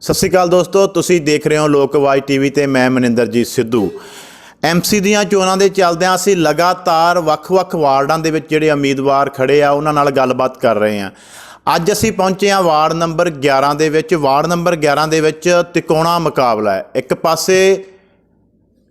ਸਤਿ ਸ਼੍ਰੀ ਅਕਾਲ ਦੋਸਤੋ, ਤੁਸੀਂ ਦੇਖ ਰਹੇ ਹੋ ਲੋਕਵਾਈ ਟੀਵੀ ਤੇ ਮੈਂ ਮਨਿੰਦਰਜੀਤ ਸਿੱਧੂ। ਐਮਸੀ ਦੀਆਂ ਚੋਣਾਂ ਦੇ ਚੱਲਦਿਆਂ ਅਸੀਂ ਲਗਾਤਾਰ ਵੱਖ-ਵੱਖ ਵਾਰਡਾਂ ਦੇ ਵਿੱਚ ਜਿਹੜੇ ਉਮੀਦਵਾਰ ਖੜੇ ਆ ਉਹਨਾਂ ਨਾਲ ਗੱਲਬਾਤ ਕਰ ਰਹੇ ਹਾਂ। ਅੱਜ ਅਸੀਂ ਪਹੁੰਚੇ ਹਾਂ ਵਾਰਡ ਨੰਬਰ 11 ਦੇ ਵਿੱਚ। ਵਾਰਡ ਨੰਬਰ 11 ਦੇ ਵਿੱਚ ਤਿਕੋਣਾ ਮੁਕਾਬਲਾ ਹੈ। ਇੱਕ ਪਾਸੇ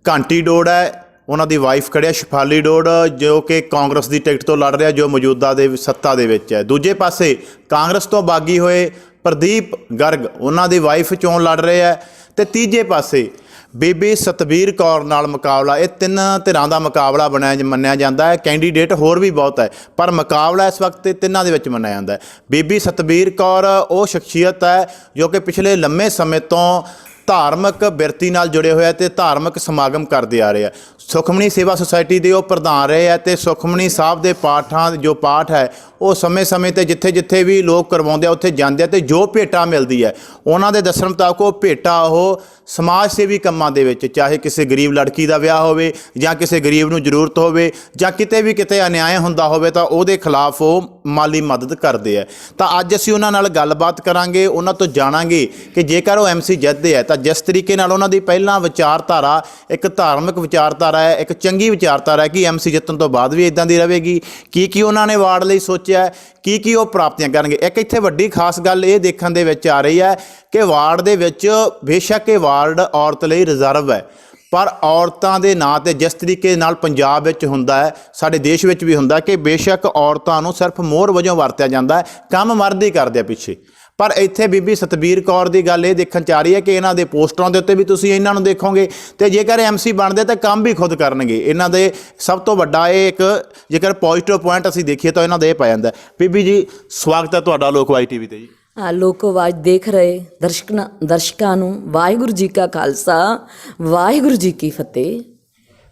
ਘੰਟੀ ਡੋੜ ਹੈ, ਉਹਨਾਂ ਦੀ ਵਾਈਫ ਖੜਿਆ ਸ਼ਫਾਲੀ ਡੋੜ, ਜੋ ਕਿ ਕਾਂਗਰਸ ਦੀ ਟਿਕਟ ਤੋਂ ਲੜ ਰਿਹਾ, ਜੋ ਮੌਜੂਦਾ ਦੇ ਸੱਤਾ ਦੇ ਵਿੱਚ ਹੈ। ਦੂਜੇ ਪਾਸੇ ਕਾਂਗਰਸ ਤੋਂ ਬਾਗੀ ਹੋਏ ਪ੍ਰਦੀਪ ਗਰਗ, ਉਹਨਾਂ ਦੀ ਵਾਈਫ ਚੋਣ ਲੜ ਰਹੇ ਹੈ। ਤੇ ਤੀਜੇ ਪਾਸੇ ਬੀਬੀ ਸਤਬੀਰ ਕੌਰ ਨਾਲ ਮੁਕਾਬਲਾ। ਇਹ ਤਿੰਨ ਧਿਰਾਂ ਦਾ ਮੁਕਾਬਲਾ ਮੰਨਿਆ ਜਾਂਦਾ ਹੈ। ਕੈਂਡੀਡੇਟ ਹੋਰ ਵੀ ਬਹੁਤ ਹੈ, ਪਰ ਮੁਕਾਬਲਾ ਇਸ ਵਕਤ ਤਿੰਨਾਂ ਦੇ ਵਿੱਚ ਮੰਨਿਆ ਜਾਂਦਾ ਹੈ। ਬੀਬੀ ਸਤਬੀਰ ਕੌਰ ਉਹ ਸ਼ਖਸੀਅਤ ਹੈ ਜੋ ਕਿ ਪਿਛਲੇ ਲੰਮੇ ਸਮੇਂ ਤੋਂ ਧਾਰਮਿਕ ਬਿਰਤੀ ਨਾਲ ਜੁੜੇ ਹੋਏ ਅਤੇ ਧਾਰਮਿਕ ਸਮਾਗਮ ਕਰਦੇ ਆ ਰਹੇ ਆ। ਸੁਖਮਣੀ ਸੇਵਾ ਸੁਸਾਇਟੀ ਦੇ ਉਹ ਪ੍ਰਧਾਨ ਰਹੇ ਆ ਤੇ ਸੁਖਮਣੀ ਸਾਹਿਬ ਦੇ ਪਾਠਾਂ ਜੋ ਪਾਠ ਹੈ ਉਹ ਸਮੇਂ-ਸਮੇਂ 'ਤੇ ਜਿੱਥੇ ਵੀ ਲੋਕ ਕਰਵਾਉਂਦੇ ਆ ਉੱਥੇ ਜਾਂਦੇ ਆ ਤੇ ਜੋ ਭੇਟਾ ਮਿਲਦੀ ਹੈ ਉਹਨਾਂ ਦੇ ਦੱਸਣ ਮੁਤਾਬਕ ਉਹ ਭੇਟਾ ਉਹ ਸਮਾਜ ਸੇਵੀ ਕੰਮਾਂ ਦੇ ਵਿੱਚ, ਚਾਹੇ ਕਿਸੇ ਗਰੀਬ ਲੜਕੀ ਦਾ ਵਿਆਹ ਹੋਵੇ ਜਾਂ ਕਿਸੇ ਗਰੀਬ ਨੂੰ ਜ਼ਰੂਰਤ ਹੋਵੇ ਜਾਂ ਕਿਤੇ ਅਨਿਆਏ ਹੁੰਦਾ ਹੋਵੇ ਤਾਂ ਉਹਦੇ ਖਿਲਾਫ ਉਹ ਮਾਲੀ ਮਦਦ ਕਰਦੇ ਆ। ਤਾਂ ਅੱਜ ਅਸੀਂ ਉਹਨਾਂ ਨਾਲ ਗੱਲਬਾਤ ਕਰਾਂਗੇ, ਉਹਨਾਂ ਤੋਂ ਜਾਣਾਂਗੇ ਕਿ ਜੇਕਰ ਉਹ ਐਮਸੀ ਜਿੱਤਦੇ ਆ ਤਾਂ ਜਿਸ ਤਰੀਕੇ ਨਾਲ ਉਹਨਾਂ ਦੀ ਪਹਿਲਾਂ ਵਿਚਾਰਧਾਰਾ ਇੱਕ ਧਾਰਮਿਕ ਵਿਚਾਰਧਾਰਾ ਹੈ, ਇੱਕ ਚੰਗੀ ਵਿਚਾਰਧਾਰਾ ਹੈ, ਕਿ ਐਮਸੀ ਜਿੱਤਣ ਤੋਂ ਬਾਅਦ ਵੀ ਇਦਾਂ ਦੀ ਰਹੇਗੀ। ਕੀ ਉਹਨਾਂ ਨੇ ਵਾਰਡ ਲਈ ਸੋਚਿਆ, ਕੀ ਉਹ ਪ੍ਰਾਪਤੀਆਂ ਕਰਨਗੇ। ਇੱਕ ਇੱਥੇ ਵੱਡੀ ਖਾਸ ਗੱਲ ਇਹ ਦੇਖਣ ਦੇ ਵਿੱਚ ਆ ਰਹੀ ਹੈ ਕਿ ਵਾਰਡ ਦੇ ਵਿੱਚ ਬੇਸ਼ੱਕ ਇਹ ਵਾਰਡ ਔਰਤ ਲਈ ਰਿਜ਼ਰਵ ਹੈ, ਪਰ ਔਰਤਾਂ ਦੇ ਨਾਂ 'ਤੇ ਜਿਸ ਤਰੀਕੇ ਨਾਲ ਪੰਜਾਬ ਵਿੱਚ ਹੁੰਦਾ ਹੈ, ਸਾਡੇ ਦੇਸ਼ ਵਿੱਚ ਵੀ ਹੁੰਦਾ ਕਿ ਬੇਸ਼ੱਕ ਔਰਤਾਂ ਨੂੰ ਸਿਰਫ ਮੋਹਰ ਵਜੋਂ ਵਰਤਿਆ ਜਾਂਦਾ ਹੈ, ਕੰਮ ਮਰਦ ਹੀ ਕਰਦੇ ਆ ਪਿੱਛੇ। ਪਰ ਇੱਥੇ ਬੀਬੀ ਸਤਬੀਰ ਕੌਰ ਦੀ ਗੱਲ ਇਹ ਦੇਖਣ 'ਚ ਆ ਰਹੀ ਹੈ ਕਿ ਇਹਨਾਂ ਦੇ ਪੋਸਟਰਾਂ ਦੇ ਉੱਤੇ ਵੀ ਤੁਸੀਂ ਇਹਨਾਂ ਨੂੰ ਦੇਖੋਗੇ ਤੇ ਜੇਕਰ ਐਮਸੀ ਬਣਦੇ ਤਾਂ ਕੰਮ ਵੀ ਖੁਦ ਕਰਨਗੇ। ਇਹਨਾਂ ਦੇ ਸਭ ਤੋਂ ਵੱਡਾ ਇਹ ਇੱਕ ਜੇਕਰ ਪੋਜ਼ਿਟਿਵ ਪੁਆਇੰਟ ਅਸੀਂ ਦੇਖੀਏ ਤਾਂ ਇਹਨਾਂ ਦਾ ਇਹ ਪੈ ਜਾਂਦਾ। ਬੀਬੀ ਜੀ, ਸਵਾਗਤ ਹੈ ਤੁਹਾਡਾ ਲੋਕਵਾਈ ਟੀਵੀ ਤੇ ਜੀ। ਲੋਕ ਆਵਾਜ਼ ਦੇਖ ਰਹੇ ਦਰਸ਼ਕਾਂ ਨੂੰ ਵਾਹਿਗੁਰੂ ਜੀ ਕਾ ਖਾਲਸਾ, ਵਾਹਿਗੁਰੂ ਜੀ ਕੀ ਫਤਿਹ।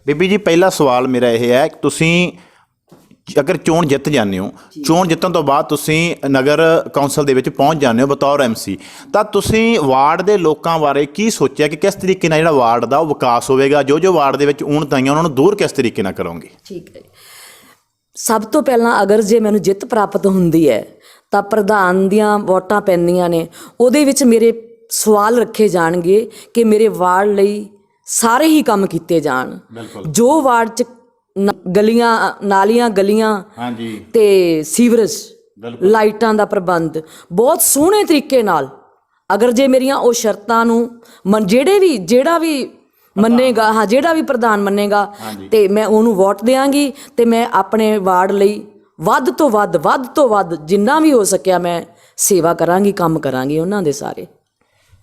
ਬੀਬੀ ਜੀ, ਪਹਿਲਾ ਸਵਾਲ ਮੇਰਾ ਇਹ ਹੈ ਕਿ ਤੁਸੀਂ ਅਗਰ ਚੋਣ ਜਿੱਤ ਜਾਂਦੇ ਹੋ, ਚੋਣ ਜਿੱਤਣ ਤੋਂ ਬਾਅਦ ਤੁਸੀਂ ਨਗਰ ਕੌਂਸਲ ਦੇ ਵਿੱਚ ਪਹੁੰਚ ਜਾਂਦੇ ਹੋ ਬਤੌਰ ਐਮਸੀ, ਤਾਂ ਤੁਸੀਂ ਵਾਰਡ ਦੇ ਲੋਕਾਂ ਬਾਰੇ ਕੀ ਸੋਚਿਆ ਕਿ ਕਿਸ ਤਰੀਕੇ ਨਾਲ ਜਿਹੜਾ ਵਾਰਡ ਦਾ ਉਹ ਵਿਕਾਸ ਹੋਵੇਗਾ, ਜੋ ਵਾਰਡ ਦੇ ਵਿੱਚ ਊਣਤਾਈਆਂ ਉਹਨਾਂ ਨੂੰ ਦੂਰ ਕਿਸ ਤਰੀਕੇ ਨਾਲ ਕਰੋਗੇ? ਠੀਕ ਹੈ। ਸਭ ਤੋਂ ਪਹਿਲਾਂ ਅਗਰ ਜੇ ਮੈਨੂੰ ਜਿੱਤ ਪ੍ਰਾਪਤ ਹੁੰਦੀ ਹੈ ਤਾਂ ਪ੍ਰਧਾਨ ਦੀਆਂ ਵੋਟਾਂ ਪੈਂਦੀਆਂ ਨੇ, ਉਹਦੇ ਵਿੱਚ ਮੇਰੇ ਸਵਾਲ ਰੱਖੇ ਜਾਣਗੇ ਕਿ ਮੇਰੇ ਵਾਰਡ ਲਈ ਸਾਰੇ ਹੀ ਕੰਮ ਕੀਤੇ ਜਾਣ। ਜੋ ਵਾਰਡ 'ਚ ਗਲੀਆਂ ਨਾਲੀਆਂ ਗਲੀਆਂ ਹਾਂਜੀ ਤੇ ਸੀਵਰੇਜ ਲਾਈਟਾਂ ਦਾ ਪ੍ਰਬੰਧ ਬਹੁਤ ਸੋਹਣੇ ਤਰੀਕੇ ਨਾਲ, ਅਗਰ ਜੇ ਮੇਰੀਆਂ ਉਹ ਸ਼ਰਤਾਂ ਨੂੰ ਜਿਹੜਾ ਵੀ ਮੰਨੇਗਾ, ਜਿਹੜਾ ਵੀ ਪ੍ਰਧਾਨ ਮੰਨੇਗਾ ਤੇ ਮੈਂ ਉਹਨੂੰ ਵੋਟ ਦਿਆਂਗੀ ਤੇ ਮੈਂ ਆਪਣੇ ਵਾਰਡ ਲਈ ਵੱਧ ਤੋਂ ਵੱਧ ਜਿੰਨਾ ਵੀ ਹੋ ਸਕਿਆ ਮੈਂ ਸੇਵਾ ਕਰਾਂਗੀ, ਕੰਮ ਕਰਾਂਗੀ ਉਹਨਾਂ ਦੇ ਸਾਰੇ।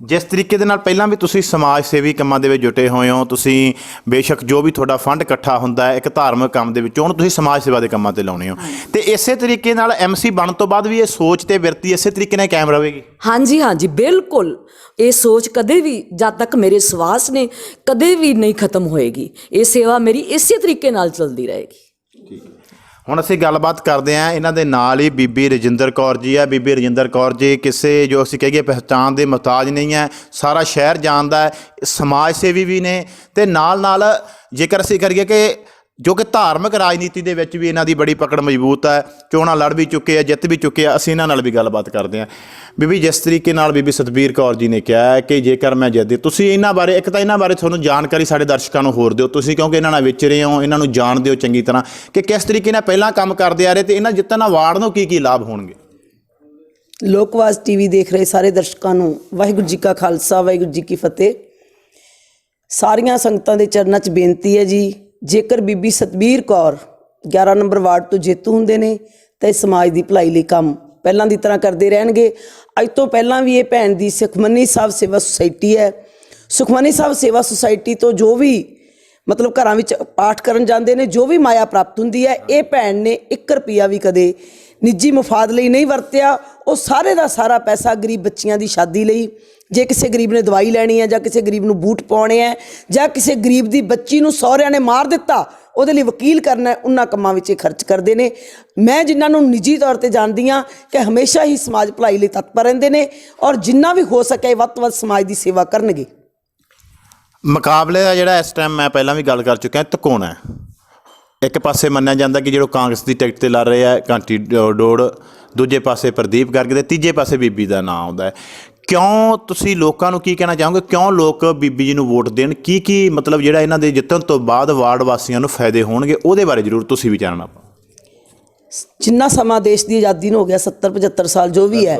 ਜਿਸ ਤਰੀਕੇ ਦੇ ਨਾਲ ਪਹਿਲਾਂ ਵੀ ਤੁਸੀਂ ਸਮਾਜ ਸੇਵੀ ਕੰਮਾਂ ਦੇ ਵਿੱਚ ਜੁਟੇ ਹੋਏ ਹੋ, ਤੁਸੀਂ ਬੇਸ਼ੱਕ ਜੋ ਵੀ ਤੁਹਾਡਾ ਫੰਡ ਇਕੱਠਾ ਹੁੰਦਾ ਹੈ ਇੱਕ ਧਾਰਮਿਕ ਕੰਮ ਦੇ ਵਿੱਚੋਂ ਉਹਨੂੰ ਤੁਸੀਂ ਸਮਾਜ ਸੇਵਾ ਦੇ ਕੰਮਾਂ ਤੇ ਲਾਉਣੇ ਹੋ, ਤੇ ਇਸੇ ਤਰੀਕੇ ਨਾਲ ਐਮਸੀ ਬਣਨ ਤੋਂ ਬਾਅਦ ਵੀ ਇਹ ਸੋਚ ਤੇ ਬਿਰਤੀ ਇਸੇ ਤਰੀਕੇ ਨਾਲ ਕਾਇਮ ਰਹੇਗੀ? ਹਾਂਜੀ, ਬਿਲਕੁਲ। ਇਹ ਸੋਚ ਕਦੇ ਵੀ, ਜਦ ਤੱਕ ਮੇਰੇ ਸਵਾਸ ਨੇ, ਕਦੇ ਵੀ ਨਹੀਂ ਖਤਮ ਹੋਏਗੀ। ਇਹ ਸੇਵਾ ਮੇਰੀ ਇਸੇ ਤਰੀਕੇ ਨਾਲ ਚੱਲਦੀ ਰਹੇਗੀ। ਠੀਕ ਹੈ। ਹੁਣ ਅਸੀਂ ਗੱਲਬਾਤ ਕਰਦੇ ਹਾਂ ਇਹਨਾਂ ਦੇ ਨਾਲ ਹੀ ਬੀਬੀ ਰਜਿੰਦਰ ਕੌਰ ਜੀ ਹੈ। ਬੀਬੀ ਰਜਿੰਦਰ ਕੌਰ ਜੀ ਕਿਸੇ ਜੋ ਅਸੀਂ ਕਹੀਏ ਪਹਿਚਾਣ ਦੇ ਮੁਹਤਾਜ ਨਹੀਂ ਹੈ, ਸਾਰਾ ਸ਼ਹਿਰ ਜਾਣਦਾ ਹੈ, ਸਮਾਜ ਸੇਵੀ ਵੀ ਨੇ ਤੇ ਨਾਲ ਜੇਕਰ ਅਸੀਂ ਕਰੀਏ ਕਿ ਜੋ ਕਿ ਧਾਰਮਿਕ ਰਾਜਨੀਤੀ ਦੇ ਵਿੱਚ ਵੀ ਇਹਨਾਂ ਦੀ ਬੜੀ ਪਕੜ ਮਜ਼ਬੂਤ ਹੈ, ਚੋਣਾਂ ਲੜ ਵੀ ਚੁੱਕੇ ਆ, ਜਿੱਤ ਵੀ ਚੁੱਕੇ ਆ। ਅਸੀਂ ਇਹਨਾਂ ਨਾਲ ਵੀ ਗੱਲਬਾਤ ਕਰਦੇ ਹਾਂ। ਬੀਬੀ, ਜਿਸ ਤਰੀਕੇ ਨਾਲ ਬੀਬੀ ਸਤਬੀਰ ਕੌਰ ਜੀ ਨੇ ਕਿਹਾ ਕਿ ਜੇਕਰ ਮੈਂ ਜਿੱਤਦੀ, ਤੁਸੀਂ ਇਹਨਾਂ ਬਾਰੇ ਇਹਨਾਂ ਬਾਰੇ ਤੁਹਾਨੂੰ ਜਾਣਕਾਰੀ ਸਾਡੇ ਦਰਸ਼ਕਾਂ ਨੂੰ ਹੋਰ ਦਿਓ ਤੁਸੀਂ, ਕਿਉਂਕਿ ਇਹਨਾਂ ਨਾਲ ਵਿਚਰੇ ਹੋ, ਇਹਨਾਂ ਨੂੰ ਜਾਣਦੇ ਹੋ ਚੰਗੀ ਤਰ੍ਹਾਂ ਕਿ ਕਿਸ ਤਰੀਕੇ ਨਾਲ ਪਹਿਲਾਂ ਕੰਮ ਕਰਦੇ ਆ ਰਹੇ ਤੇ ਇਹਨਾਂ ਜਿੱਤਣ ਨਾਲ ਵਾਰਡ ਨੂੰ ਕੀ ਲਾਭ ਹੋਣਗੇ। ਲੋਕਵਾਜ਼ ਟੀਵੀ ਦੇਖ ਰਹੇ ਸਾਰੇ ਦਰਸ਼ਕਾਂ ਨੂੰ ਵਾਹਿਗੁਰੂ ਜੀ ਕਾ ਖਾਲਸਾ, ਵਾਹਿਗੁਰੂ ਜੀ ਕੀ ਫਤਿਹ। ਸਾਰੀਆਂ ਸੰਗਤਾਂ ਦੇ ਚਰਨਾਂ 'ਚ ਬੇਨਤੀ ਹੈ ਜੀ, ਜੇਕਰ ਬੀਬੀ ਸਤਬੀਰ ਕੌਰ 11 ਨੰਬਰ ਵਾਰਡ ਤੋਂ ਜੇਤੂ ਹੁੰਦੇ ਨੇ ਤਾਂ ਇਹ ਸਮਾਜ ਦੀ ਭਲਾਈ ਲਈ ਕੰਮ ਪਹਿਲਾਂ ਦੀ ਤਰ੍ਹਾਂ ਕਰਦੇ ਰਹਿਣਗੇ। ਅੱਜ ਤੋਂ ਪਹਿਲਾਂ ਵੀ ਇਹ ਭੈਣ ਦੀ ਸੁਖਮਨੀ ਸਾਹਿਬ ਸੇਵਾ ਸੁਸਾਇਟੀ ਹੈ। ਸੁਖਮਨੀ ਸਾਹਿਬ ਸੇਵਾ ਸੁਸਾਇਟੀ ਤੋਂ ਜੋ ਵੀ ਮਤਲਬ ਘਰਾਂ ਵਿੱਚ ਪਾਠ ਕਰਨ ਜਾਂਦੇ ਨੇ, ਜੋ ਵੀ ਮਾਇਆ ਪ੍ਰਾਪਤ ਹੁੰਦੀ ਹੈ, ਇਹ ਭੈਣ ਨੇ 1 ਰੁਪਿਆ ਵੀ ਕਦੇ ਨਿੱਜੀ ਮੁਫਾਦ ਲਈ ਨਹੀਂ ਵਰਤਿਆ। ਉਹ ਸਾਰੇ ਦਾ ਸਾਰਾ ਪੈਸਾ ਗਰੀਬ ਬੱਚੀਆਂ ਦੀ ਸ਼ਾਦੀ ਲਈ, ਜੇ ਕਿਸੇ ਗਰੀਬ ਨੇ ਦਵਾਈ ਲੈਣੀ ਹੈ ਜਾਂ ਕਿਸੇ ਗਰੀਬ ਨੂੰ ਬੂਟ ਪਾਉਣੇ ਹੈ ਜਾਂ ਕਿਸੇ ਗਰੀਬ ਦੀ ਬੱਚੀ ਨੂੰ ਸਹੁਰਿਆਂ ਨੇ ਮਾਰ ਦਿੱਤਾ ਉਹਦੇ ਲਈ ਵਕੀਲ ਕਰਨਾ, ਉਹਨਾਂ ਕੰਮਾਂ ਵਿੱਚ ਇਹ ਖਰਚ ਕਰਦੇ ਨੇ। ਮੈਂ ਜਿਨ੍ਹਾਂ ਨੂੰ ਨਿੱਜੀ ਤੌਰ 'ਤੇ ਜਾਣਦੀ ਹਾਂ ਕਿ ਹਮੇਸ਼ਾ ਹੀ ਸਮਾਜ ਭਲਾਈ ਲਈ ਤਤਪਰ ਰਹਿੰਦੇ ਨੇ ਔਰ ਜਿੰਨਾ ਵੀ ਹੋ ਸਕੇ ਵੱਧ ਤੋਂ ਵੱਧ ਸਮਾਜ ਦੀ ਸੇਵਾ ਕਰਨਗੇ। ਮੁਕਾਬਲੇ ਦਾ ਜਿਹੜਾ ਇਸ ਟਾਈਮ ਮੈਂ ਪਹਿਲਾਂ ਵੀ ਗੱਲ ਕਰ ਚੁੱਕਿਆ, ਤਿਕੋਣਾ ਹੈ। ਇੱਕ ਪਾਸੇ ਮੰਨਿਆ ਜਾਂਦਾ ਕਿ ਜਿਹੜਾ ਕਾਂਗਰਸ ਦੀ ਟਿਕਟ 'ਤੇ ਲੜ ਰਹੇ ਆ ਘੰਟੀ ਡੋੜ, ਦੂਜੇ ਪਾਸੇ ਪ੍ਰਦੀਪ ਗਰਗ ਦੇ, ਤੀਜੇ ਪਾਸੇ ਬੀਬੀ ਦਾ ਨਾਂ ਆਉਂਦਾ ਹੈ। ਕਿਉਂ ਤੁਸੀਂ ਲੋਕਾਂ ਨੂੰ ਕੀ ਕਹਿਣਾ ਚਾਹੋਗੇ, ਕਿਉਂ ਲੋਕ ਬੀਬੀ ਜੀ ਨੂੰ ਵੋਟ ਦੇਣ? ਕੀ ਮਤਲਬ ਜਿਹੜਾ ਇਹਨਾਂ ਦੇ ਜਿੱਤਣ ਤੋਂ ਬਾਅਦ ਵਾਰਡ ਵਾਸੀਆਂ ਨੂੰ ਫਾਇਦੇ ਹੋਣਗੇ, ਉਹਦੇ ਬਾਰੇ ਜ਼ਰੂਰ ਤੁਸੀਂ ਵੀ ਜਾਣਨਾ। ਜਿੰਨਾ ਸਮਾਂ ਦੇਸ਼ ਦੀ ਆਜ਼ਾਦੀ ਨੂੰ ਹੋ ਗਿਆ 70-75 ਸਾਲ ਜੋ ਵੀ ਹੈ,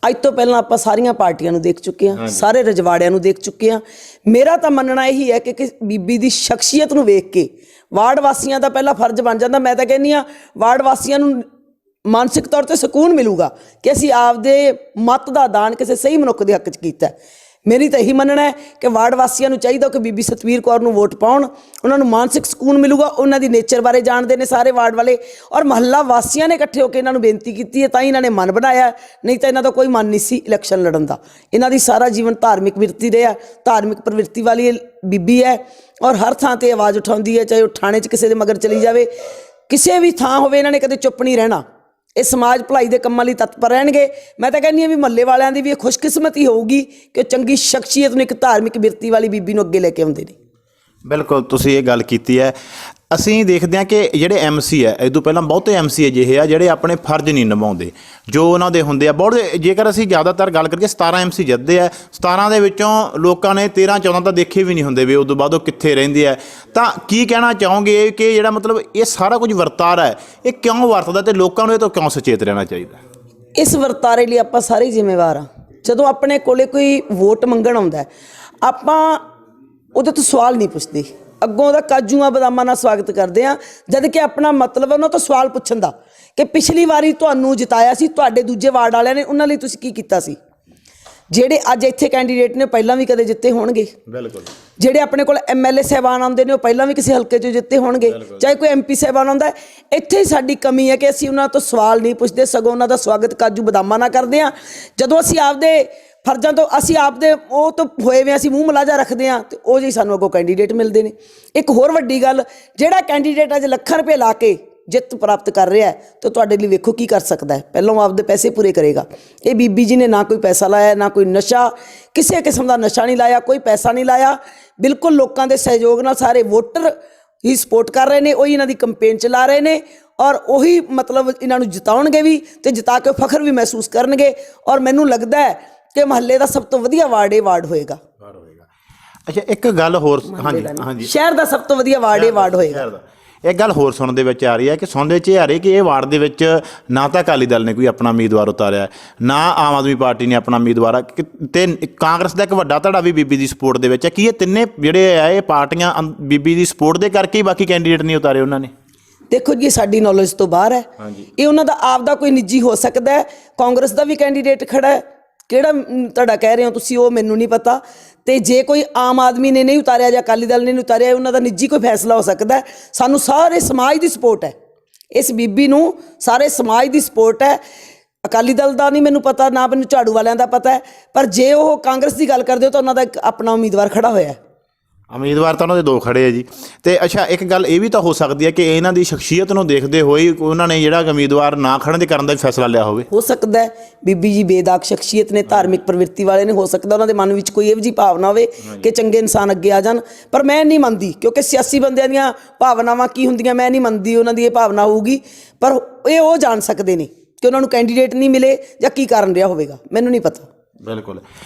ਅੱਜ ਤੋਂ ਪਹਿਲਾਂ ਆਪਾਂ ਸਾਰੀਆਂ ਪਾਰਟੀਆਂ ਨੂੰ ਦੇਖ ਚੁੱਕੇ ਹਾਂ, ਸਾਰੇ ਰਜਵਾੜਿਆਂ ਨੂੰ ਦੇਖ ਚੁੱਕੇ ਹਾਂ। ਮੇਰਾ ਤਾਂ ਮੰਨਣਾ ਇਹੀ ਹੈ ਕਿ ਬੀਬੀ ਦੀ ਸ਼ਖਸੀਅਤ ਨੂੰ ਵੇਖ ਕੇ ਵਾਰਡ ਵਾਸੀਆਂ ਦਾ ਪਹਿਲਾ ਫਰਜ਼ ਬਣ ਜਾਂਦਾ। ਮੈਂ ਤਾਂ ਕਹਿੰਦੀ ਹਾਂ ਵਾਰਡ ਵਾਸੀਆਂ ਨੂੰ ਮਾਨਸਿਕ ਤੌਰ ਤੇ ਸਕੂਨ ਮਿਲੂਗਾ ਕਿ ਅਸੀਂ ਆਪਦੇ ਮਤ ਦਾ ਦਾਨ ਕਿਸੇ ਸਹੀ ਮਨੁੱਖ ਦੇ ਹੱਕ 'ਚ ਕੀਤਾ। ਮੇਰੀ ਤਾਂ ਇਹੀ ਮੰਨਣਾ ਹੈ ਕਿ ਵਾਰਡ ਵਾਸੀਆਂ ਨੂੰ ਚਾਹੀਦਾ ਕਿ ਬੀਬੀ ਸਤਵੀਰ ਕੌਰ ਨੂੰ ਵੋਟ ਪਾਉਣ, ਉਹਨਾਂ ਨੂੰ ਮਾਨਸਿਕ ਸਕੂਨ ਮਿਲੂਗਾ। ਉਹਨਾਂ ਦੀ ਨੇਚਰ ਬਾਰੇ ਜਾਣਦੇ ਨੇ ਸਾਰੇ ਵਾਰਡ ਵਾਲੇ, ਔਰ ਮਹੱਲਾ ਵਾਸੀਆਂ ਨੇ ਇਕੱਠੇ ਹੋ ਕੇ ਇਹਨਾਂ ਨੂੰ ਬੇਨਤੀ ਕੀਤੀ ਹੈ ਤਾਂ ਹੀ ਇਹਨਾਂ ਨੇ ਮਨ ਬਣਾਇਆ, ਨਹੀਂ ਤਾਂ ਇਹਨਾਂ ਦਾ ਕੋਈ ਮਨ ਨਹੀਂ ਸੀ ਇਲੈਕਸ਼ਨ ਲੜਨ ਦਾ। ਇਹਨਾਂ ਦੀ ਸਾਰਾ ਜੀਵਨ ਧਾਰਮਿਕ ਬਿਰਤੀ ਰਿਹਾ, ਧਾਰਮਿਕ ਪ੍ਰਵਿਰਤੀ ਵਾਲੀ ਬੀਬੀ ਹੈ ਔਰ ਹਰ ਥਾਂ ਤੇ ਆਵਾਜ਼ ਉਠਾਉਂਦੀ ਹੈ, ਚਾਹੇ ਉਹ ਥਾਣੇ 'ਚ ਕਿਸੇ ਦੇ ਮਗਰ ਚਲੀ ਜਾਵੇ, ਕਿਸੇ ਵੀ ਥਾਂ ਹੋਵੇ, ਇਹਨਾਂ ਨੇ ਕਦੇ ਚੁੱਪ ਨਹੀਂ ਰਹਿਣਾ। ਇਹ ਸਮਾਜ ਭਲਾਈ ਦੇ ਕੰਮਾਂ ਲਈ ਤਤਪਰ ਰਹਿਣਗੇ। ਮੈਂ ਤਾਂ ਕਹਿੰਦੀ ਹਾਂ ਵੀ ਮਹੱਲੇ ਵਾਲਿਆਂ ਦੀ ਵੀ ਇਹ ਖੁਸ਼ਕਿਸਮਤੀ ਹੋਊਗੀ ਕਿ ਉਹ ਚੰਗੀ ਸ਼ਖਸੀਅਤ ਨੂੰ, ਇੱਕ ਧਾਰਮਿਕ ਬਿਰਤੀ ਵਾਲੀ ਬੀਬੀ ਨੂੰ ਅੱਗੇ ਲੈ ਕੇ ਆਉਂਦੇ ਨੇ। ਬਿਲਕੁਲ ਤੁਸੀਂ ਇਹ ਗੱਲ ਕੀਤੀ ਹੈ। ਅਸੀਂ ਦੇਖਦੇ ਹਾਂ ਕਿ ਜਿਹੜੇ MC ਹੈ, ਇਸ ਤੋਂ ਪਹਿਲਾਂ ਬਹੁਤੇ MC ਅਜਿਹੇ ਆ ਜਿਹੜੇ ਆਪਣੇ ਫਰਜ਼ ਨਹੀਂ ਨਿਭਾਉਂਦੇ ਜੋ ਉਹਨਾਂ ਦੇ ਹੁੰਦੇ ਆ। ਬਹੁਤ ਜੇਕਰ ਅਸੀਂ ਜ਼ਿਆਦਾਤਰ ਗੱਲ ਕਰੀਏ 17 MC ਜਿੱਤਦੇ ਆ, 17 ਦੇ ਵਿੱਚੋਂ ਲੋਕਾਂ ਨੇ 13-14 ਤਾਂ ਦੇਖੇ ਵੀ ਨਹੀਂ ਹੁੰਦੇ ਵੀ ਉਸ ਤੋਂ ਬਾਅਦ ਉਹ ਕਿੱਥੇ ਰਹਿੰਦੇ ਆ। ਤਾਂ ਕੀ ਕਹਿਣਾ ਚਾਹੋਗੇ ਕਿ ਜਿਹੜਾ ਮਤਲਬ ਇਹ ਸਾਰਾ ਕੁਝ ਵਰਤਾਰਾ ਹੈ, ਇਹ ਕਿਉਂ ਵਰਤਦਾ ਤੇ ਲੋਕਾਂ ਨੂੰ ਇਹ ਤੋਂ ਕਿਉਂ ਸੁਚੇਤ ਰਹਿਣਾ ਚਾਹੀਦਾ? ਇਸ ਵਰਤਾਰੇ ਲਈ ਆਪਾਂ ਸਾਰੇ ਜ਼ਿੰਮੇਵਾਰ ਹਾਂ। ਜਦੋਂ ਆਪਣੇ ਕੋਲੇ ਕੋਈ ਵੋਟ ਮੰਗਣ ਆਉਂਦਾ, ਆਪਾਂ ਉਹਦੇ ਤੋਂ ਸਵਾਲ ਨਹੀਂ ਪੁੱਛਦੇ, ਅੱਗੋਂ ਉਹਦਾ ਕਾਜੂਆਂ ਬਦਾਮਾਂ ਨਾਲ ਸਵਾਗਤ ਕਰਦੇ ਹਾਂ, ਜਦ ਕਿ ਆਪਣਾ ਮਤਲਬ ਉਹਨਾਂ ਤੋਂ ਸਵਾਲ ਪੁੱਛਣ ਦਾ ਕਿ ਪਿਛਲੀ ਵਾਰੀ ਤੁਹਾਨੂੰ ਜਿਤਾਇਆ ਸੀ, ਤੁਹਾਡੇ ਦੂਜੇ ਵਾਰਡ ਵਾਲਿਆਂ ਨੇ, ਉਹਨਾਂ ਲਈ ਤੁਸੀਂ ਕੀ ਕੀਤਾ ਸੀ। ਜਿਹੜੇ ਅੱਜ ਇੱਥੇ ਕੈਂਡੀਡੇਟ ਨੇ ਪਹਿਲਾਂ ਵੀ ਕਦੇ ਜਿੱਤੇ ਹੋਣਗੇ। ਬਿਲਕੁਲ। ਜਿਹੜੇ ਆਪਣੇ ਕੋਲ MLA ਸਾਹਿਬਾਨ ਆਉਂਦੇ ਨੇ ਉਹ ਪਹਿਲਾਂ ਵੀ ਕਿਸੇ ਹਲਕੇ 'ਚੋਂ ਜਿੱਤੇ ਹੋਣਗੇ, ਚਾਹੇ ਕੋਈ MP ਸਾਹਿਬਾਨ ਆਉਂਦਾ। ਇੱਥੇ ਹੀ ਸਾਡੀ ਕਮੀ ਹੈ ਕਿ ਅਸੀਂ ਉਹਨਾਂ ਤੋਂ ਸਵਾਲ ਨਹੀਂ ਪੁੱਛਦੇ, ਸਗੋਂ ਉਹਨਾਂ ਦਾ ਸਵਾਗਤ ਕਾਜੂ ਬਦਾਮਾਂ ਨਾਲ ਕਰਦੇ ਹਾਂ। ਜਦੋਂ ਅਸੀਂ ਆਪਦੇ ਫਰਜ਼ਾਂ ਤੋਂ, ਅਸੀਂ ਆਪਦੇ ਉਹ ਤੋਂ ਹੋਏ ਵੇ ਅਸੀਂ ਮੂੰਹ ਮਲਾਜਾ ਰੱਖਦੇ ਹਾਂ ਤੇ ਉਹ ਜਿਹੀ ਸਾਨੂੰ ਅੱਗੋਂ ਕੈਂਡੀਡੇਟ ਮਿਲਦੇ ਨੇ। ਇੱਕ ਹੋਰ ਵੱਡੀ ਗੱਲ, ਜਿਹੜਾ ਕੈਂਡੀਡੇਟ ਅੱਜ ਲੱਖਾਂ ਰੁਪਏ ਲਾ ਕੇ ਜਿੱਤ ਪ੍ਰਾਪਤ ਕਰ ਰਿਹਾ ਹੈ ਤਾਂ ਤੁਹਾਡੇ ਲਈ ਵੇਖੋ ਕੀ ਕਰ ਸਕਦਾ ਹੈ। ਪਹਿਲਾਂ ਉਹ ਆਪਦੇ ਪੈਸੇ ਪੂਰੇ ਕਰੇਗਾ। ਇਹ ਬੀਬੀ ਜੀ ਨੇ ਨਾ ਕੋਈ ਪੈਸਾ ਲਾਇਆ, ਨਾ ਕੋਈ ਨਸ਼ਾ, ਕਿਸੇ ਕਿਸਮ ਦਾ ਨਸ਼ਾ ਨਹੀਂ ਲਾਇਆ, ਕੋਈ ਪੈਸਾ ਨਹੀਂ ਲਾਇਆ। ਬਿਲਕੁਲ ਲੋਕਾਂ ਦੇ ਸਹਿਯੋਗ ਨਾਲ ਸਾਰੇ ਵੋਟਰ ਹੀ ਸਪੋਰਟ ਕਰ ਰਹੇ ਨੇ, ਉਹੀ ਇਹਨਾਂ ਦੀ ਕੰਪੇਨ ਚਲਾ ਰਹੇ ਨੇ ਔਰ ਉਹੀ ਮਤਲਬ ਇਹਨਾਂ ਨੂੰ ਜਿਤਾਉਣਗੇ ਵੀ ਤੇ ਜਿਤਾ ਕੇ ਫਖਰ ਵੀ ਮਹਿਸੂਸ ਕਰਨਗੇ। ਔਰ ਮੈਨੂੰ ਲੱਗਦਾ ਹੈ ਕਿ ਮਹੱਲੇ ਦਾ ਸਭ ਤੋਂ ਵਧੀਆ ਵਾਰਡ ਇਹ ਵਾਰਡ ਹੋਏਗਾ। ਅੱਛਾ, ਇੱਕ ਗੱਲ ਹੋਰ, ਹਾਂਜੀ, ਸ਼ਹਿਰ ਦਾ ਸਭ ਤੋਂ ਵਧੀਆ ਵਾਰਡ ਇਹ ਵਾਰਡ ਹੋਏਗਾ। ਇੱਕ ਗੱਲ ਹੋਰ ਸੁਣਨ ਦੇ ਵਿੱਚ ਆ ਰਹੀ ਹੈ ਕਿ ਸੁਣਨ ਵਿੱਚ ਇਹ ਆ ਰਹੀ ਕਿ ਇਹ ਵਾਰਡ ਦੇ ਵਿੱਚ ਨਾ ਤਾਂ ਅਕਾਲੀ ਦਲ ਨੇ ਕੋਈ ਆਪਣਾ ਉਮੀਦਵਾਰ ਉਤਾਰਿਆ, ਨਾ ਆਮ ਆਦਮੀ ਪਾਰਟੀ ਨੇ ਆਪਣਾ ਉਮੀਦਵਾਰ, ਤੇ ਕਾਂਗਰਸ ਦਾ ਇੱਕ ਵੱਡਾ ਧੜਾ ਵੀ ਬੀਬੀ ਦੀ ਸਪੋਰਟ ਦੇ ਵਿੱਚ ਹੈ। ਕੀ ਇਹ ਤਿੰਨੇ ਜਿਹੜੇ ਆ ਇਹ ਪਾਰਟੀਆਂ ਬੀਬੀ ਦੀ ਸਪੋਰਟ ਦੇ ਕਰਕੇ ਹੀ ਬਾਕੀ ਕੈਂਡੀਡੇਟ ਨਹੀਂ ਉਤਾਰੇ ਉਹਨਾਂ ਨੇ? ਦੇਖੋ ਜੀ, ਸਾਡੀ ਨੌਲੇਜ ਤੋਂ ਬਾਹਰ ਹੈ। ਇਹ ਉਹਨਾਂ ਦਾ ਆਪ ਦਾ ਕੋਈ ਨਿੱਜੀ ਹੋ ਸਕਦਾ ਹੈ। ਕਾਂਗਰਸ ਦਾ ਵੀ ਕੈਂਡੀਡੇਟ ਖੜਾ ਹੈ, ਕਿਹੜਾ ਤੁਹਾਡਾ ਕਹਿ ਰਹੇ ਹੋ ਤੁਸੀਂ, ਉਹ ਮੈਨੂੰ ਨਹੀਂ ਪਤਾ। ਤੇ ਜੇ ਕੋਈ ਆਮ ਆਦਮੀ ਨੇ ਨਹੀਂ ਉਤਾਰਿਆ ਜਾਂ ਅਕਾਲੀ ਦਲ ਨੇ ਨਹੀਂ ਉਤਾਰਿਆ, ਉਹਨਾਂ ਦਾ ਨਿੱਜੀ ਕੋਈ ਫੈਸਲਾ ਹੋ ਸਕਦਾ ਹੈ। ਸਾਨੂੰ ਸਾਰੇ ਸਮਾਜ ਦੀ ਸਪੋਰਟ ਹੈ, ਇਸ ਬੀਬੀ ਨੂੰ ਸਾਰੇ ਸਮਾਜ ਦੀ ਸਪੋਰਟ ਹੈ। ਅਕਾਲੀ ਦਲ ਦਾ ਨਹੀਂ ਮੈਨੂੰ ਪਤਾ, ਨਾ ਮੈਨੂੰ ਝਾੜੂ ਵਾਲਿਆਂ ਦਾ ਪਤਾ ਹੈ, ਪਰ ਜੇ ਉਹ ਕਾਂਗਰਸ ਦੀ ਗੱਲ ਕਰਦੇ ਹੋ ਤਾਂ ਉਹਨਾਂ ਦਾ ਇੱਕ ਆਪਣਾ ਉਮੀਦਵਾਰ ਖੜਾ ਹੋਇਆ ਹੈ। ਉਮੀਦਵਾਰ ਤਾਂ ਉਹਨਾਂ ਦੇ ਦੋ ਖੜੇ ਆ ਜੀ। ਤੇ ਅੱਛਾ, ਇੱਕ ਗੱਲ ਇਹ ਵੀ ਤਾਂ ਹੋ ਸਕਦੀ ਹੈ ਕਿ ਇਹਨਾਂ ਦੀ ਸ਼ਖਸੀਅਤ ਨੂੰ ਦੇਖਦੇ ਹੋਏ ਉਹਨਾਂ ਨੇ ਜਿਹੜਾ ਉਮੀਦਵਾਰ ਨਾ ਖੜਨ ਦੇ ਕਰਨ ਦਾ ਫੈਸਲਾ ਲਿਆ ਹੋਵੇ। ਹੋ ਸਕਦਾ ਹੈ ਬੀਬੀ ਜੀ ਬੇਦਾਗ ਸ਼ਖਸੀਅਤ ਨੇ, ਧਾਰਮਿਕ ਪ੍ਰਵਿਰਤੀ ਵਾਲੇ ਨੇ, ਹੋ ਸਕਦਾ ਉਹਨਾਂ ਦੇ ਮਨ ਵਿੱਚ ਕੋਈ ਇਹੋ ਜਿਹੀ ਭਾਵਨਾ ਹੋਵੇ ਕਿ ਚੰਗੇ ਇਨਸਾਨ ਅੱਗੇ ਆ ਜਾਣ। ਪਰ ਮੈਂ ਨਹੀਂ ਮੰਨਦੀ, ਕਿਉਂਕਿ ਸਿਆਸੀ ਬੰਦਿਆਂ ਦੀਆਂ ਭਾਵਨਾਵਾਂ ਕੀ ਹੁੰਦੀਆਂ ਮੈਂ ਨਹੀਂ ਮੰਨਦੀ ਉਹਨਾਂ ਦੀ ਇਹ ਭਾਵਨਾ ਹੋਊਗੀ। ਪਰ ਇਹ ਉਹ ਜਾਣ ਸਕਦੇ ਨੇ ਕਿ ਉਹਨਾਂ ਨੂੰ ਕੈਂਡੀਡੇਟ ਨਹੀਂ ਮਿਲੇ ਜਾਂ ਕੀ ਕਾਰਨ ਰਿਹਾ ਹੋਵੇਗਾ, ਮੈਨੂੰ ਨਹੀਂ ਪਤਾ। ਬਿਲਕੁਲ।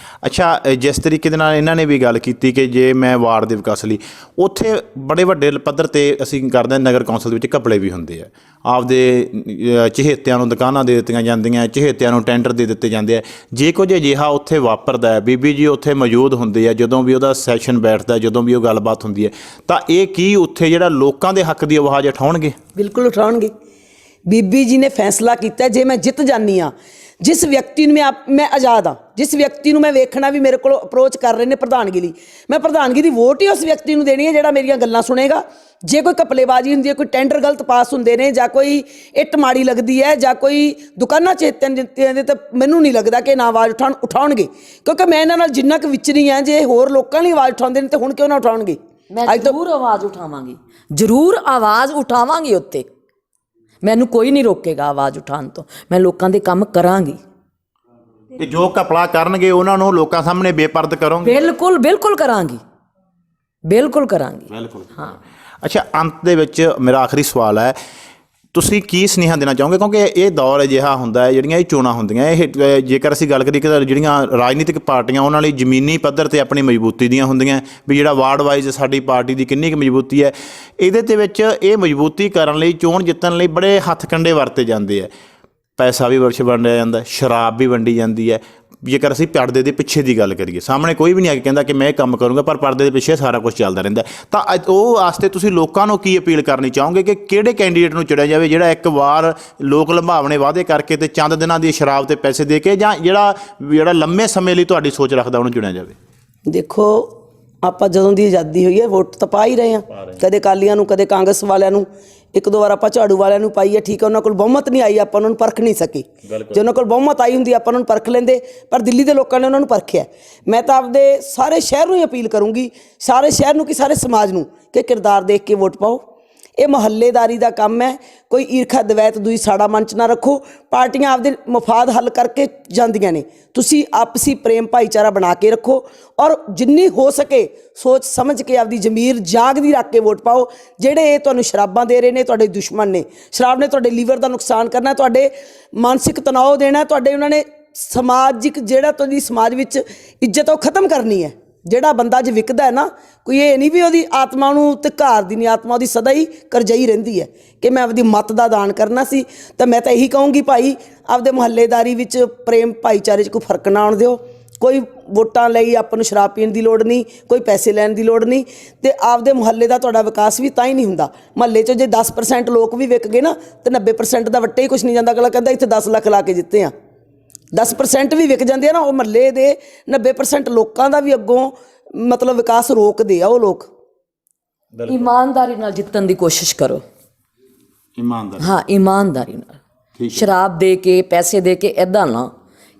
ਅੱਛਾ, ਜਿਸ ਤਰੀਕੇ ਦੇ ਨਾਲ ਇਹਨਾਂ ਨੇ ਵੀ ਗੱਲ ਕੀਤੀ ਕਿ ਜੇ ਮੈਂ ਵਾਰਡ ਦੇ ਵਿਕਾਸ ਲਈ, ਉੱਥੇ ਬੜੇ ਵੱਡੇ ਪੱਧਰ 'ਤੇ ਅਸੀਂ ਕਰਦੇ ਹਾਂ, ਨਗਰ ਕੌਂਸਲ ਦੇ ਵਿੱਚ ਘਪਲੇ ਵੀ ਹੁੰਦੇ ਆ। ਆਪਦੇ ਚਹੇਤਿਆਂ ਨੂੰ ਦੁਕਾਨਾਂ ਦੇ ਦਿੱਤੀਆਂ ਜਾਂਦੀਆਂ, ਚਹੇਤਿਆਂ ਨੂੰ ਟੈਂਡਰ ਦੇ ਦਿੱਤੇ ਜਾਂਦੇ ਆ। ਜੇ ਕੁਝ ਅਜਿਹਾ ਉੱਥੇ ਵਾਪਰਦਾ ਹੈ, ਬੀਬੀ ਜੀ ਉੱਥੇ ਮੌਜੂਦ ਹੁੰਦੇ ਆ ਜਦੋਂ ਵੀ ਉਹਦਾ ਸੈਸ਼ਨ ਬੈਠਦਾ, ਜਦੋਂ ਵੀ ਉਹ ਗੱਲਬਾਤ ਹੁੰਦੀ ਹੈ, ਤਾਂ ਇਹ ਕੀ ਉੱਥੇ ਜਿਹੜਾ ਲੋਕਾਂ ਦੇ ਹੱਕ ਦੀ ਆਵਾਜ਼ ਉਠਾਉਣਗੇ? ਬਿਲਕੁਲ ਉਠਾਉਣਗੇ। ਬੀਬੀ ਜੀ ਨੇ ਫੈਸਲਾ ਕੀਤਾ, ਜੇ ਮੈਂ ਜਿੱਤ ਜਾਂਦੀ ਹਾਂ, ਜਿਸ ਵਿਅਕਤੀ ਨੂੰ ਮੈਂ ਆਜ਼ਾਦ ਹਾਂ, ਜਿਸ ਵਿਅਕਤੀ ਨੂੰ ਮੈਂ ਵੇਖਣਾ ਵੀ ਮੇਰੇ ਕੋਲ ਅਪਰੋਚ ਕਰ ਰਹੇ ਨੇ ਪ੍ਰਧਾਨਗੀ ਲਈ, ਮੈਂ ਪ੍ਰਧਾਨਗੀ ਦੀ ਵੋਟ ਹੀ ਉਸ ਵਿਅਕਤੀ ਨੂੰ ਦੇਣੀ ਹੈ ਜਿਹੜਾ ਮੇਰੀਆਂ ਗੱਲਾਂ ਸੁਣੇਗਾ। ਜੇ ਕੋਈ ਘਪਲੇਬਾਜ਼ੀ ਹੁੰਦੀ ਹੈ, ਕੋਈ ਟੈਂਡਰ ਗਲਤ ਪਾਸ ਹੁੰਦੇ ਨੇ, ਜਾਂ ਕੋਈ ਇੱਟ ਮਾੜੀ ਲੱਗਦੀ ਹੈ, ਜਾਂ ਕੋਈ ਦੁਕਾਨਾਂ ਚੇਤਨ ਦਿੱਤੀਆਂ ਨੇ, ਤਾਂ ਮੈਨੂੰ ਨਹੀਂ ਲੱਗਦਾ ਕਿ ਨਾ ਆਵਾਜ਼ ਉਠਾਉਣਗੇ। ਕਿਉਂਕਿ ਮੈਂ ਇਹਨਾਂ ਨਾਲ ਜਿੰਨਾ ਕੁ ਵਿਚਰੀ ਹਾਂ, ਜੇ ਹੋਰ ਲੋਕਾਂ ਲਈ ਆਵਾਜ਼ ਉਠਾਉਂਦੇ ਨੇ ਤਾਂ ਹੁਣ ਕਿਉਂ ਨਾ ਉਠਾਉਣਗੇ। ਮੈਂ ਜ਼ਰੂਰ ਆਵਾਜ਼ ਉਠਾਵਾਂਗੀ, ਜ਼ਰੂਰ ਆਵਾਜ਼ ਉਠਾਵਾਂਗੀ ਉੱਤੇ। ਮੈਨੂੰ ਕੋਈ ਨਹੀਂ ਰੋਕੇਗਾ ਆਵਾਜ਼ ਉਠਾਉਣ ਤੋਂ। ਮੈਂ ਲੋਕਾਂ ਦੇ ਕੰਮ ਕਰਾਂਗੀ ਤੇ ਜੋ ਘਪਲਾ ਕਰਨਗੇ ਉਹਨਾਂ ਨੂੰ ਲੋਕਾਂ ਸਾਹਮਣੇ ਬੇਪਰਦ ਕਰੋਗੇ? ਬਿਲਕੁਲ ਬਿਲਕੁਲ ਕਰਾਂਗੀ, ਬਿਲਕੁਲ ਕਰਾਂਗੀ। ਬਿਲਕੁਲ, ਹਾਂ। ਅੱਛਾ, ਅੰਤ ਦੇ ਵਿੱਚ ਮੇਰਾ ਆਖਰੀ ਸਵਾਲ ਹੈ ਤੁਸੀਂ ਕੀ ਸੁਨੇਹਾ ਦੇਣਾ ਚਾਹੋਗੇ, ਕਿਉਂਕਿ ਇਹ ਦੌਰ ਅਜਿਹਾ ਹੁੰਦਾ ਹੈ, ਜਿਹੜੀਆਂ ਇਹ ਚੋਣਾਂ ਹੁੰਦੀਆਂ ਇਹ ਜੇਕਰ ਅਸੀਂ ਗੱਲ ਕਰੀਏ ਕਿ ਜਿਹੜੀਆਂ ਰਾਜਨੀਤਿਕ ਪਾਰਟੀਆਂ ਉਹਨਾਂ ਲਈ ਜ਼ਮੀਨੀ ਪੱਧਰ ਤੇ ਆਪਣੀ ਮਜ਼ਬੂਤੀ ਦੀਆਂ ਹੁੰਦੀਆਂ ਵੀ ਜਿਹੜਾ ਵਾਰਡ ਵਾਈਜ਼ ਸਾਡੀ ਪਾਰਟੀ ਦੀ ਕਿੰਨੀ ਕੁ ਮਜ਼ਬੂਤੀ ਹੈ, ਇਹਦੇ ਤੇ ਵਿੱਚ ਇਹ ਮਜ਼ਬੂਤੀ ਕਰਨ ਲਈ ਚੋਣ ਜਿੱਤਣ ਲਈ ਬੜੇ ਹੱਥ ਕੰਡੇ ਵਰਤੇ ਜਾਂਦੇ ਹੈ। ਪੈਸਾ ਵੀ ਵੰਡਿਆ ਜਾਂਦਾ, ਸ਼ਰਾਬ ਵੀ ਵੰਡੀ ਜਾਂਦੀ ਹੈ। ਜੇਕਰ ਅਸੀਂ ਪਰਦੇ ਦੇ ਪਿੱਛੇ ਦੀ ਗੱਲ ਕਰੀਏ, ਸਾਹਮਣੇ ਕੋਈ ਵੀ ਨਹੀਂ ਆ ਕੇ ਕਹਿੰਦਾ ਕਿ ਮੈਂ ਇਹ ਕੰਮ ਕਰੂੰਗਾ, ਪਰ ਪਰਦੇ ਦੇ ਪਿੱਛੇ ਸਾਰਾ ਕੁਝ ਚੱਲਦਾ ਰਹਿੰਦਾ। ਤਾਂ ਉਹ ਵਾਸਤੇ ਤੁਸੀਂ ਲੋਕਾਂ ਨੂੰ ਕੀ ਅਪੀਲ ਕਰਨੀ ਚਾਹੋਗੇ ਕਿ ਕਿਹੜੇ ਕੈਂਡੀਡੇਟ ਨੂੰ ਚੁਣਿਆ ਜਾਵੇ ਜਿਹੜਾ ਇੱਕ ਵਾਰ ਲੋਕ ਲੰਭਾਵਣੇ ਵਾਅਦੇ ਕਰਕੇ ਤੇ ਚੰਦ ਦਿਨਾਂ ਦੀ ਸ਼ਰਾਬ ਤੇ ਪੈਸੇ ਦੇ ਕੇ, ਜਾਂ ਜਿਹੜਾ ਲੰਮੇ ਸਮੇਂ ਲਈ ਤੁਹਾਡੀ ਸੋਚ ਰੱਖਦਾ ਉਹਨੂੰ ਚੁਣਿਆ ਜਾਵੇ? ਦੇਖੋ, ਆਪਾਂ ਜਦੋਂ ਦੀ ਆਜ਼ਾਦੀ ਹੋਈ ਹੈ ਵੋਟ ਤਾਂ ਪਾ ਹੀ ਰਹੇ ਹਾਂ, ਕਦੇ ਅਕਾਲੀਆਂ ਨੂੰ, ਕਦੇ ਕਾਂਗਰਸ ਵਾਲਿਆਂ ਨੂੰ, ਇੱਕ ਦੋ ਵਾਰ ਆਪਾਂ ਝਾੜੂ ਵਾਲਿਆਂ ਨੂੰ ਪਾਈ ਹੈ। ਠੀਕ ਹੈ, ਉਹਨਾਂ ਕੋਲ ਬਹੁਮਤ ਨਹੀਂ ਆਈ, ਆਪਾਂ ਉਹਨਾਂ ਨੂੰ ਪਰਖ ਨਹੀਂ ਸਕੇ। ਜੇ ਉਹਨਾਂ ਕੋਲ ਬਹੁਮਤ ਆਈ ਹੁੰਦੀ ਆਪਾਂ ਉਹਨਾਂ ਨੂੰ ਪਰਖ ਲੈਂਦੇ, ਪਰ ਦਿੱਲੀ ਦੇ ਲੋਕਾਂ ਨੇ ਉਹਨਾਂ ਨੂੰ ਪਰਖਿਆ। ਮੈਂ ਤਾਂ ਆਪਦੇ ਸਾਰੇ ਸ਼ਹਿਰ ਨੂੰ ਹੀ ਅਪੀਲ ਕਰੂੰਗੀ, ਸਾਰੇ ਸ਼ਹਿਰ ਨੂੰ ਕਿ ਸਾਰੇ ਸਮਾਜ ਨੂੰ, ਕਿ ਕਿਰਦਾਰ ਦੇਖ ਕੇ ਵੋਟ ਪਾਓ। ਇਹ ਮੁਹੱਲੇਦਾਰੀ ਦਾ ਕੰਮ ਹੈ, ਕੋਈ ਈਰਖਾ ਦਵੈਤ ਦੂਈ ਸਾੜਾ ਮਨ 'ਚ ਨਾ ਰੱਖੋ। ਪਾਰਟੀਆਂ ਆਪਦੇ ਮਫਾਦ ਹੱਲ ਕਰਕੇ ਜਾਂਦੀਆਂ ਨੇ, ਤੁਸੀਂ ਆਪਸੀ ਪ੍ਰੇਮ ਭਾਈਚਾਰਾ ਬਣਾ ਕੇ ਰੱਖੋ ਔਰ ਜਿੰਨੀ ਹੋ ਸਕੇ ਸੋਚ ਸਮਝ ਕੇ ਆਪਦੀ ਜ਼ਮੀਰ ਜਾਗਦੀ ਰੱਖ ਕੇ ਵੋਟ ਪਾਓ। ਜਿਹੜੇ ਇਹ ਤੁਹਾਨੂੰ ਸ਼ਰਾਬਾਂ ਦੇ ਰਹੇ ਨੇ ਤੁਹਾਡੇ ਦੁਸ਼ਮਣ ਨੇ। ਸ਼ਰਾਬ ਨੇ ਤੁਹਾਡੇ ਲੀਵਰ ਦਾ ਨੁਕਸਾਨ ਕਰਨਾ, ਤੁਹਾਡੇ ਮਾਨਸਿਕ ਤਣਾਅ ਦੇਣਾ, ਤੁਹਾਡੇ ਉਹਨਾਂ ਨੇ ਸਮਾਜਿਕ ਜਿਹੜਾ ਤੁਹਾਡੀ ਸਮਾਜ ਵਿੱਚ ਇੱਜ਼ਤ ਉਹ ਖਤਮ ਕਰਨੀ ਹੈ। ਜਿਹੜਾ ਬੰਦਾ ਜੇ ਵਿਕਦਾ ਹੈ ਨਾ, ਕੋਈ ਇਹ ਨਹੀਂ ਵੀ ਉਹਦੀ ਆਤਮਾ ਨੂੰ ਧਿਕਾਰਦੀ ਨਹੀਂ, ਆਤਮਾ ਉਹਦੀ ਸਦਾ ਹੀ ਕਰਜਾਈ ਰਹਿੰਦੀ ਹੈ ਕਿ ਮੈਂ ਆਪਦੀ ਮੱਤ ਦਾ ਦਾਨ ਕਰਨਾ ਸੀ। ਤਾਂ ਮੈਂ ਤਾਂ ਇਹੀ ਕਹੂੰਗੀ ਭਾਈ, ਆਪਦੇ ਮੁਹੱਲੇਦਾਰੀ ਵਿੱਚ ਪ੍ਰੇਮ ਭਾਈਚਾਰੇ 'ਚ ਕੋਈ ਫਰਕ ਨਾ ਆਉਣ ਦਿਓ। ਕੋਈ ਵੋਟਾਂ ਲਈ ਆਪਾਂ ਨੂੰ ਸ਼ਰਾਬ ਪੀਣ ਦੀ ਲੋੜ ਨਹੀਂ, ਕੋਈ ਪੈਸੇ ਲੈਣ ਦੀ ਲੋੜ ਨਹੀਂ। ਅਤੇ ਆਪਦੇ ਮੁਹੱਲੇ ਦਾ ਤੁਹਾਡਾ ਵਿਕਾਸ ਵੀ ਤਾਂ ਹੀ ਨਹੀਂ ਹੁੰਦਾ। ਮੁਹੱਲੇ 'ਚ ਜੇ 10% ਲੋਕ ਵੀ ਵਿਕ ਗਏ ਨਾ ਤਾਂ 90% ਦਾ ਵੱਟੇ ਹੀ ਕੁਛ ਨਹੀਂ ਜਾਂਦਾ। ਅਗਲਾ ਕਹਿੰਦਾ ਇੱਥੇ 10 ਲੱਖ ਲਾ ਕੇ ਜਿੱਤੇ ਆ। 10% ਵੀ ਵਿਕ ਜਾਂਦੇ ਆ ਨਾ, ਉਹ ਮਹੱਲੇ ਦੇ 90% ਲੋਕਾਂ ਦਾ ਵੀ ਅੱਗੋਂ ਮਤਲਬ ਵਿਕਾਸ ਰੋਕਦੇ ਆ ਉਹ ਲੋਕ। ਇਮਾਨਦਾਰੀ ਨਾਲ ਜਿੱਤਣ ਦੀ ਕੋਸ਼ਿਸ਼ ਕਰੋ। ਇਮਾਨਦਾਰੀ, ਹਾਂ, ਇਮਾਨਦਾਰੀ ਨਾਲ। ਸ਼ਰਾਬ ਦੇ ਕੇ, ਪੈਸੇ ਦੇ ਕੇ ਇੱਦਾਂ ਨਾ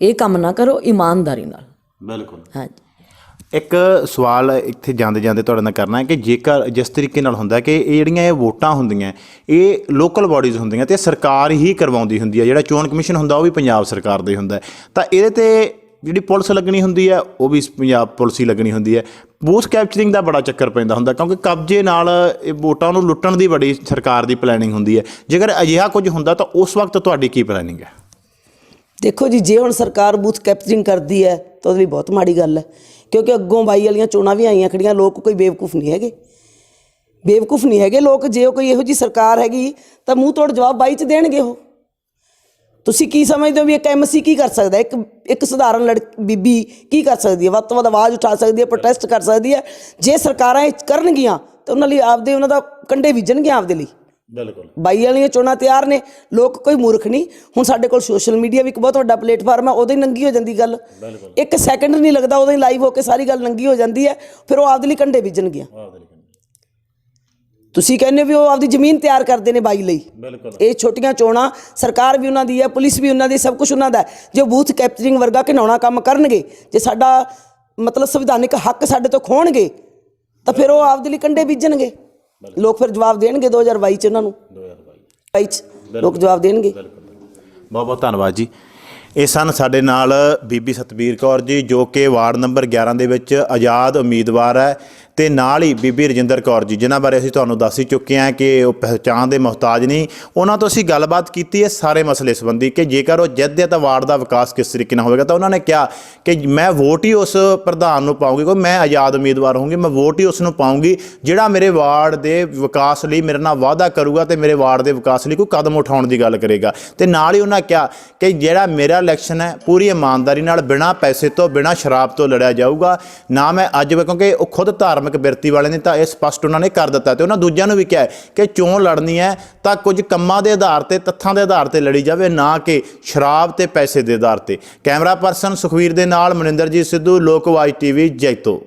ਇਹ ਕੰਮ ਨਾ ਕਰੋ, ਇਮਾਨਦਾਰੀ ਨਾਲ। ਬਿਲਕੁਲ। ਹਾਂਜੀ। ਇੱਕ ਸਵਾਲ ਇੱਥੇ ਜਾਂਦੇ ਜਾਂਦੇ ਤੁਹਾਡੇ ਨਾਲ ਕਰਨਾ ਹੈ ਕਿ ਜੇਕਰ ਜਿਸ ਤਰੀਕੇ ਨਾਲ ਹੁੰਦਾ ਕਿ ਇਹ ਜਿਹੜੀਆਂ ਇਹ ਵੋਟਾਂ ਹੁੰਦੀਆਂ ਇਹ ਲੋਕਲ ਬਾਡੀਜ਼ ਹੁੰਦੀਆਂ ਅਤੇ ਸਰਕਾਰ ਹੀ ਕਰਵਾਉਂਦੀ ਹੁੰਦੀ ਹੈ, ਜਿਹੜਾ ਚੋਣ ਕਮਿਸ਼ਨ ਹੁੰਦਾ ਉਹ ਵੀ ਪੰਜਾਬ ਸਰਕਾਰ ਦਾ ਹੀ ਹੁੰਦਾ, ਤਾਂ ਇਹਦੇ 'ਤੇ ਜਿਹੜੀ ਪੁਲਿਸ ਲੱਗਣੀ ਹੁੰਦੀ ਹੈ ਉਹ ਵੀ ਪੰਜਾਬ ਪੁਲਿਸ ਹੀ ਲੱਗਣੀ ਹੁੰਦੀ ਹੈ। ਬੂਥ ਕੈਪਚਰਿੰਗ ਦਾ ਬੜਾ ਚੱਕਰ ਪੈਂਦਾ ਹੁੰਦਾ, ਕਿਉਂਕਿ ਕਬਜ਼ੇ ਨਾਲ ਇਹ ਵੋਟਾਂ ਨੂੰ ਲੁੱਟਣ ਦੀ ਬੜੀ ਸਰਕਾਰ ਦੀ ਪਲੈਨਿੰਗ ਹੁੰਦੀ ਹੈ। ਜੇਕਰ ਅਜਿਹਾ ਕੁਝ ਹੁੰਦਾ ਤਾਂ ਉਸ ਵਕਤ ਤੁਹਾਡੀ ਕੀ ਪਲੈਨਿੰਗ ਹੈ? ਦੇਖੋ ਜੀ, ਜੇ ਹੁਣ ਸਰਕਾਰ ਬੂਥ ਕੈਪਚਰਿੰਗ ਕਰਦੀ ਹੈ ਤਾਂ ਉਹਦੀ ਬਹੁਤ ਮਾੜੀ ਗੱਲ ਹੈ, ਕਿਉਂਕਿ ਅੱਗੋਂ 22 ਵਾਲੀਆਂ ਚੋਣਾਂ ਵੀ ਆਈਆਂ ਖੜੀਆਂ। ਲੋਕ ਕੋਈ ਬੇਵਕੂਫ ਨਹੀਂ ਹੈਗੇ, ਬੇਵਕੂਫ ਨਹੀਂ ਹੈਗੇ ਲੋਕ। ਜੇ ਕੋਈ ਇਹੋ ਜਿਹੀ ਸਰਕਾਰ ਹੈਗੀ ਤਾਂ ਮੂੰਹ ਤੋੜ ਜਵਾਬ 22 'ਚ ਦੇਣਗੇ ਉਹ। ਤੁਸੀਂ ਕੀ ਸਮਝਦੇ ਹੋ ਵੀ ਇੱਕ ਐਮਸੀ ਕੀ ਕਰ ਸਕਦਾ? ਇੱਕ ਸਧਾਰਨ ਬੀਬੀ ਕੀ ਕਰ ਸਕਦੀ ਹੈ? ਵੱਧ ਤੋਂ ਵੱਧ ਆਵਾਜ਼ ਉਠਾ ਸਕਦੀ ਹੈ, ਪ੍ਰੋਟੈਸਟ ਕਰ ਸਕਦੀ ਹੈ। ਜੇ ਸਰਕਾਰਾਂ ਇਹ ਕਰਨਗੀਆਂ ਤਾਂ ਉਹਨਾਂ ਲਈ ਆਪਦੇ ਉਹਨਾਂ ਦਾ ਕੰਡੇ ਬੀਜਣਗੇ ਆਪਦੇ ਲਈ। ਬਿਲਕੁਲ। 22 ਵਾਲੀਆਂ ਚੋਣਾਂ ਤਿਆਰ ਨੇ, ਲੋਕ ਕੋਈ ਮੂਰਖ ਨਹੀਂ। ਹੁਣ ਸਾਡੇ ਕੋਲ ਸੋਸ਼ਲ ਮੀਡੀਆ ਵੀ ਇੱਕ ਬਹੁਤ ਵੱਡਾ ਪਲੇਟਫਾਰਮ ਹੈ, ਉਦੋਂ ਹੀ ਨੰਗੀ ਹੋ ਜਾਂਦੀ ਗੱਲ। 1 ਸੈਕਿੰਡ ਨਹੀਂ ਲੱਗਦਾ, ਉਦੋਂ ਹੀ ਲਾਈਵ ਹੋ ਕੇ ਸਾਰੀ ਗੱਲ ਨੰਗੀ ਹੋ ਜਾਂਦੀ ਹੈ। ਫਿਰ ਉਹ ਆਪਦੇ ਲਈ ਕੰਡੇ ਬੀਜਣਗੀਆਂ। ਤੁਸੀਂ ਕਹਿੰਦੇ ਵੀ ਉਹ ਆਪਦੀ ਜ਼ਮੀਨ ਤਿਆਰ ਕਰਦੇ ਨੇ 22 ਲਈ। ਇਹ ਛੋਟੀਆਂ ਚੋਣਾਂ ਸਰਕਾਰ ਵੀ ਉਹਨਾਂ ਦੀ ਹੈ, ਪੁਲਿਸ ਵੀ ਉਹਨਾਂ ਦੀ, ਸਭ ਕੁਝ ਉਹਨਾਂ ਦਾ। ਜੇ ਬੂਥ ਕੈਪਚਰਿੰਗ ਵਰਗਾ ਘਿਨਾਉਣਾ ਕੰਮ ਕਰਨਗੇ, ਜੇ ਸਾਡਾ ਮਤਲਬ ਸੰਵਿਧਾਨਿਕ ਹੱਕ ਸਾਡੇ ਤੋਂ ਖੋਣਗੇ ਤਾਂ ਫਿਰ ਉਹ ਆਪਦੇ ਲਈ ਕੰਡੇ ਬੀਜਣਗੇ। ਲੋਕ ਫਿਰ ਜਵਾਬ ਦੇਣਗੇ 2022 'ਚ ਉਹਨਾਂ ਨੂੰ। 2022 'ਚ ਲੋਕ ਜਵਾਬ ਦੇਣਗੇ। ਬਹੁਤ ਬਹੁਤ ਧੰਨਵਾਦ ਜੀ। ਇਹ ਸਨ ਸਾਡੇ ਨਾਲ ਬੀਬੀ ਸਤਬੀਰ ਕੌਰ ਜੀ, ਜੋ ਕਿ ਵਾਰਡ ਨੰਬਰ 11 ਦੇ ਵਿੱਚ ਆਜ਼ਾਦ ਉਮੀਦਵਾਰ ਹੈ, ਅਤੇ ਨਾਲ ਹੀ ਬੀਬੀ ਰਜਿੰਦਰ ਕੌਰ ਜੀ, ਜਿਨ੍ਹਾਂ ਬਾਰੇ ਅਸੀਂ ਤੁਹਾਨੂੰ ਦੱਸ ਹੀ ਚੁੱਕੇ ਹਾਂ ਕਿ ਉਹ ਪਹਿਚਾਣ ਦੇ ਮੁਹਤਾਜ ਨਹੀਂ। ਉਹਨਾਂ ਤੋਂ ਅਸੀਂ ਗੱਲਬਾਤ ਕੀਤੀ ਹੈ ਸਾਰੇ ਮਸਲੇ ਸੰਬੰਧੀ ਕਿ ਜੇਕਰ ਉਹ ਜਿੱਤਦੇ ਤਾਂ ਵਾਰਡ ਦਾ ਵਿਕਾਸ ਕਿਸ ਤਰੀਕੇ ਨਾਲ ਹੋਵੇਗਾ। ਤਾਂ ਉਹਨਾਂ ਨੇ ਕਿਹਾ ਕਿ ਮੈਂ ਵੋਟ ਹੀ ਉਸ ਪ੍ਰਧਾਨ ਨੂੰ ਪਾਉਂਗੀ, ਕੋਈ ਮੈਂ ਆਜ਼ਾਦ ਉਮੀਦਵਾਰ ਹੋਊਂਗੀ, ਮੈਂ ਵੋਟ ਹੀ ਉਸ ਨੂੰ ਪਾਉਂਗੀ ਜਿਹੜਾ ਮੇਰੇ ਵਾਰਡ ਦੇ ਵਿਕਾਸ ਲਈ ਮੇਰੇ ਨਾਲ ਵਾਅਦਾ ਕਰੂਗਾ ਅਤੇ ਮੇਰੇ ਵਾਰਡ ਦੇ ਵਿਕਾਸ ਲਈ ਕੋਈ ਕਦਮ ਉਠਾਉਣ ਦੀ ਗੱਲ ਕਰੇਗਾ। ਅਤੇ ਨਾਲ ਹੀ ਉਹਨਾਂ ਕਿਹਾ ਕਿ ਜਿਹੜਾ ਮੇਰਾ ਇਲੈਕਸ਼ਨ ਹੈ ਪੂਰੀ ਇਮਾਨਦਾਰੀ ਨਾਲ, ਬਿਨਾਂ ਪੈਸੇ ਤੋਂ, ਬਿਨਾਂ ਸ਼ਰਾਬ ਤੋਂ ਲੜਿਆ ਜਾਊਗਾ। ਨਾ ਮੈਂ ਅੱਜ, ਕਿਉਂਕਿ ਉਹ ਖੁਦ ਧਾਰਮਿਕ ਬਿਰਤੀ ਵਾਲੇ ਨੇ ਤਾਂ ਇਹ ਸਪਸ਼ਟ ਉਹਨਾਂ ਨੇ ਕਰ ਦਿੱਤਾ, ਅਤੇ ਉਹਨਾਂ ਦੂਜਿਆਂ ਨੂੰ ਵੀ ਕਿਹਾ ਕਿ ਚੋਣ ਲੜਨੀ ਹੈ ਤਾਂ ਕੁਝ ਕੰਮਾਂ ਦੇ ਆਧਾਰ 'ਤੇ, ਤੱਥਾਂ ਦੇ ਆਧਾਰ 'ਤੇ ਲੜੀ ਜਾਵੇ, ਨਾ ਕਿ ਸ਼ਰਾਬ ਤੇ ਪੈਸੇ ਦੇ ਆਧਾਰ 'ਤੇ। ਕੈਮਰਾ ਪਰਸਨ ਸੁਖਵੀਰ ਦੇ ਨਾਲ ਮਨਿੰਦਰਜੀਤ ਸਿੱਧੂ, ਲੋਕਵਾਜ TV, ਜੈਤੋ।